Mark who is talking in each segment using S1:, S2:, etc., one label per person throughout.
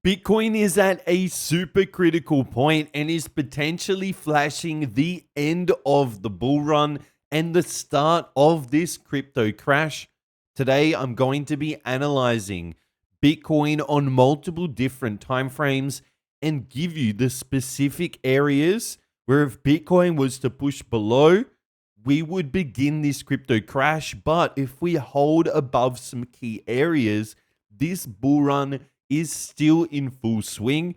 S1: Bitcoin is at a super critical point and is potentially flashing the end of the bull run and the start of this crypto crash. Today, I'm going to be analyzing Bitcoin on multiple different timeframes and give you the specific areas where if Bitcoin was to push below, we would begin this crypto crash. But if we hold above some key areas, this bull run is still in full swing.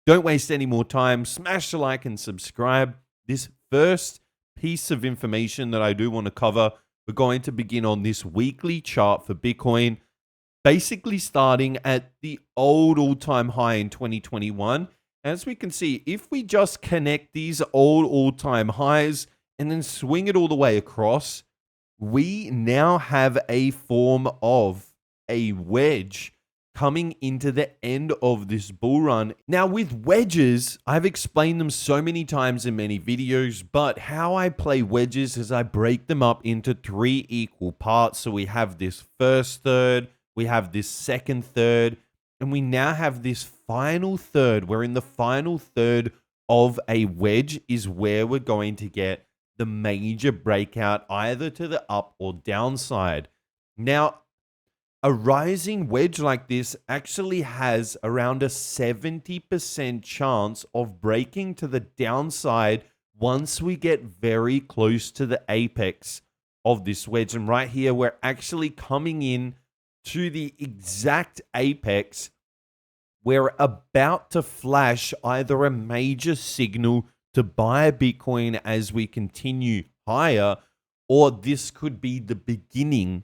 S1: Don't waste any more time. Smash the like and subscribe. This first piece of information that I do want to cover, we're going to begin on this weekly chart for Bitcoin, basically starting at the old all-time high in 2021. As we can see, if we just connect these old all-time highs and then swing it all the way across, we now have a form of a wedge coming into the end of this bull run. Now with wedges, I've explained them so many times in many videos, but how I play wedges is I break them up into 3 equal parts. So we have this first third, we have this second third, and we now have this final third. Where in the final third of a wedge is where we're going to get the major breakout either to the up or downside. Now, a rising wedge like this actually has around a 70% chance of breaking to the downside once we get very close to the apex of this wedge. And right here, we're actually coming in to the exact apex. We're about to flash either a major signal to buy Bitcoin as we continue higher, or this could be the beginning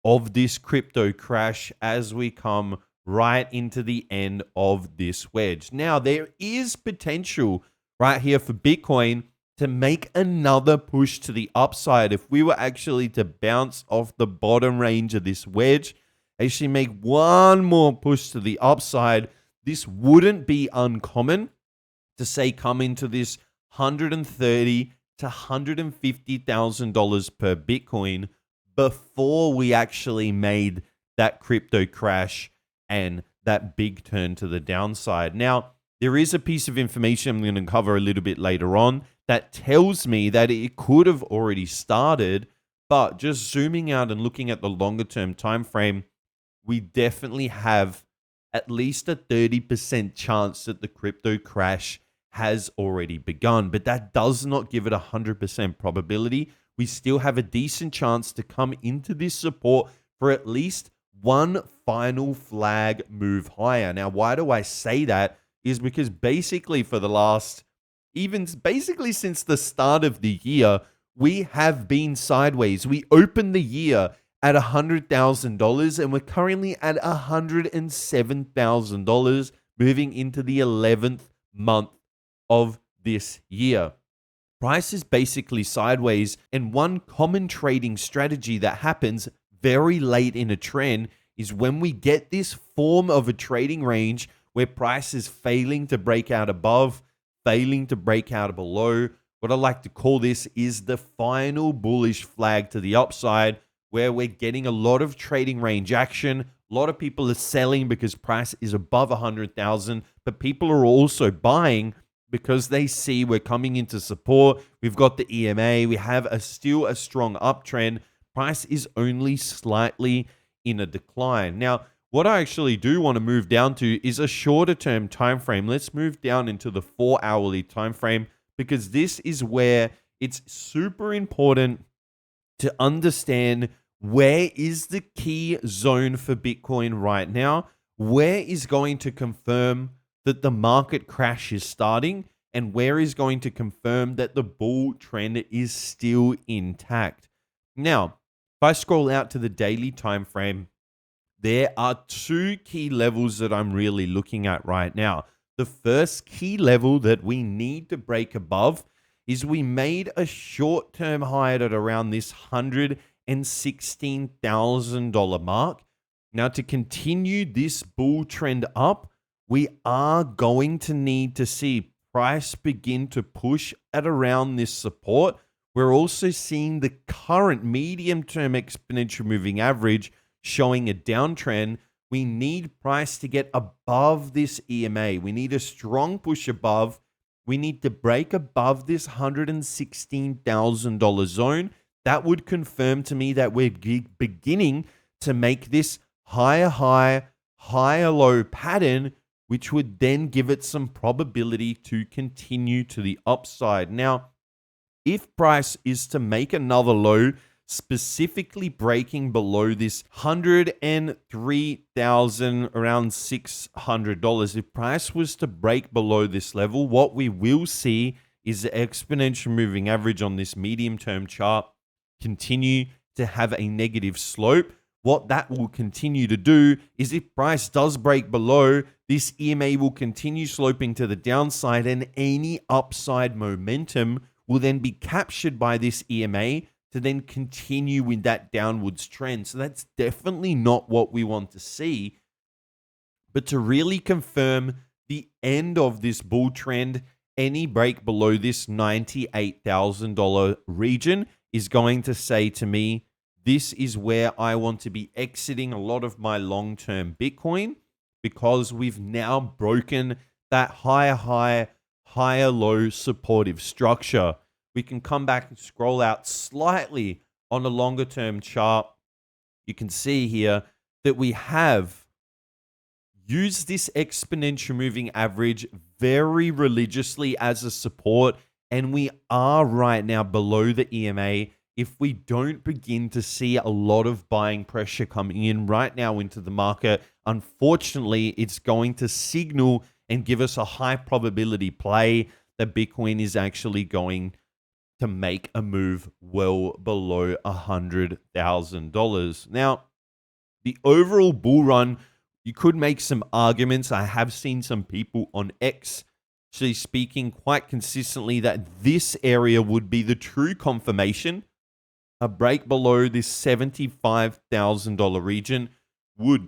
S1: of this crypto crash as we come right into the end of this wedge. Now, there is potential right here for Bitcoin to make another push to the upside. If we were actually to bounce off the bottom range of this wedge, actually make one more push to the upside, this wouldn't be uncommon to say come into this $130,000 to $150,000 per Bitcoin before we actually made that crypto crash and that big turn to the downside. Now, there is a piece of information I'm going to cover a little bit later on that tells me that it could have already started, but just zooming out and looking at the longer term time frame, we definitely have at least a 30% chance that the crypto crash has already begun, but that does not give it 100% probability. We still have a decent chance to come into this support for at least one final flag move higher. Now, why do I say that? Is because basically for the last, even basically since the start of the year, we have been sideways. We opened the year at $100,000 and we're currently at $107,000 moving into the 11th month of this year. Price is basically sideways, and one common trading strategy that happens very late in a trend is when we get this form of a trading range where price is failing to break out above, failing to break out below. What I like to call this is the final bullish flag to the upside, where we're getting a lot of trading range action. A lot of people are selling because price is above 100,000, but people are also buying because they see we're coming into support. We've got the EMA. We have still a strong uptrend. Price is only slightly in a decline. Now, what I actually do want to move down to is a shorter term time frame. Let's move down into the 4-hourly time frame, because this is where it's super important to understand where is the key zone for Bitcoin right now, where is going to confirm that the market crash is starting, and where is going to confirm that the bull trend is still intact. Now, if I scroll out to the daily time frame, there are 2 key levels that I'm really looking at right now. The first key level that we need to break above is we made a short-term high at around this $116,000 mark. Now, to continue this bull trend up, we are going to need to see price begin to push at around this support. We're also seeing the current medium-term exponential moving average showing a downtrend, we need price to get above this EMA. We need a strong push above. We need to break above this $116,000 zone. That would confirm to me that we're beginning to make this higher high, higher low pattern, which would then give it some probability to continue to the upside. Now, if price is to make another low, specifically breaking below this $103,000, around $600, if price was to break below this level, what we will see is the exponential moving average on this medium-term chart continue to have a negative slope. What that will continue to do is if price does break below, this EMA will continue sloping to the downside, and any upside momentum will then be captured by this EMA to then continue with that downwards trend. So that's definitely not what we want to see. But to really confirm the end of this bull trend, any break below this $98,000 region is going to say to me, this is where I want to be exiting a lot of my long-term Bitcoin, because we've now broken that higher high, higher low supportive structure. We can come back and scroll out slightly on a longer term chart. You can see here that we have used this exponential moving average very religiously as a support, and we are right now below the EMA. If we don't begin to see a lot of buying pressure coming in right now into the market, unfortunately, it's going to signal and give us a high probability play that Bitcoin is actually going to make a move well below $100,000. Now, the overall bull run, you could make some arguments. I have seen some people on X actually speaking quite consistently that this area would be the true confirmation. A break below this $75,000 region would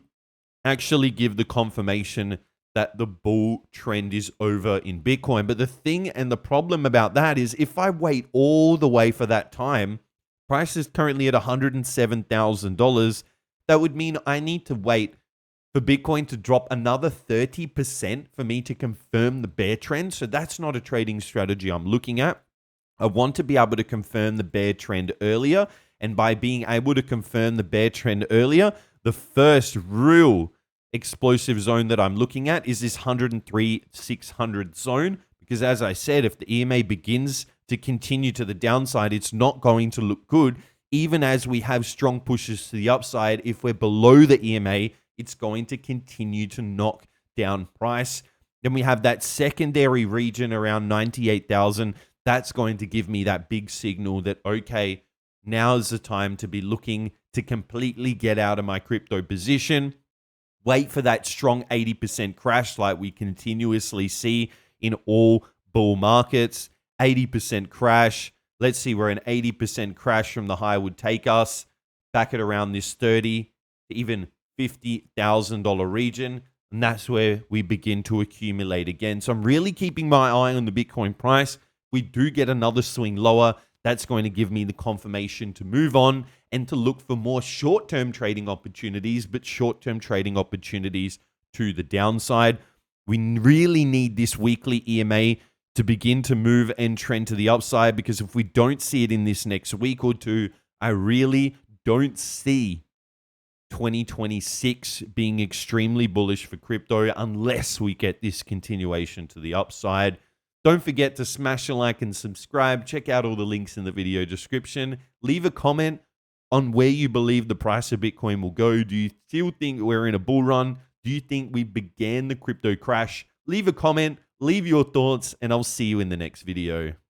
S1: actually give the confirmation that the bull trend is over in Bitcoin. But the thing and the problem about that is if I wait all the way for that time, price is currently at $107,000. That would mean I need to wait for Bitcoin to drop another 30% for me to confirm the bear trend. So that's not a trading strategy I'm looking at. I want to be able to confirm the bear trend earlier. And by being able to confirm the bear trend earlier, the first real explosive zone that I'm looking at is this 103,600 zone. Because as I said, if the EMA begins to continue to the downside, it's not going to look good. Even as we have strong pushes to the upside, if we're below the EMA, it's going to continue to knock down price. Then we have that secondary region around 98,000. That's going to give me that big signal that, okay, now's the time to be looking to completely get out of my crypto position. Wait for that strong 80% crash like we continuously see in all bull markets. 80% crash. Let's see where an 80% crash from the high would take us. Back at around this $30,000 to even $50,000 region. And that's where we begin to accumulate again. So I'm really keeping my eye on the Bitcoin price. We do get another swing lower. That's going to give me the confirmation to move on and to look for more short-term trading opportunities, but short-term trading opportunities to the downside. We really need this weekly EMA to begin to move and trend to the upside, because if we don't see it in this next week or two, I really don't see 2026 being extremely bullish for crypto unless we get this continuation to the upside. Don't forget to smash a like and subscribe. Check out all the links in the video description. Leave a comment on where you believe the price of Bitcoin will go. Do you still think we're in a bull run? Do you think we began the crypto crash? Leave a comment, leave your thoughts, and I'll see you in the next video.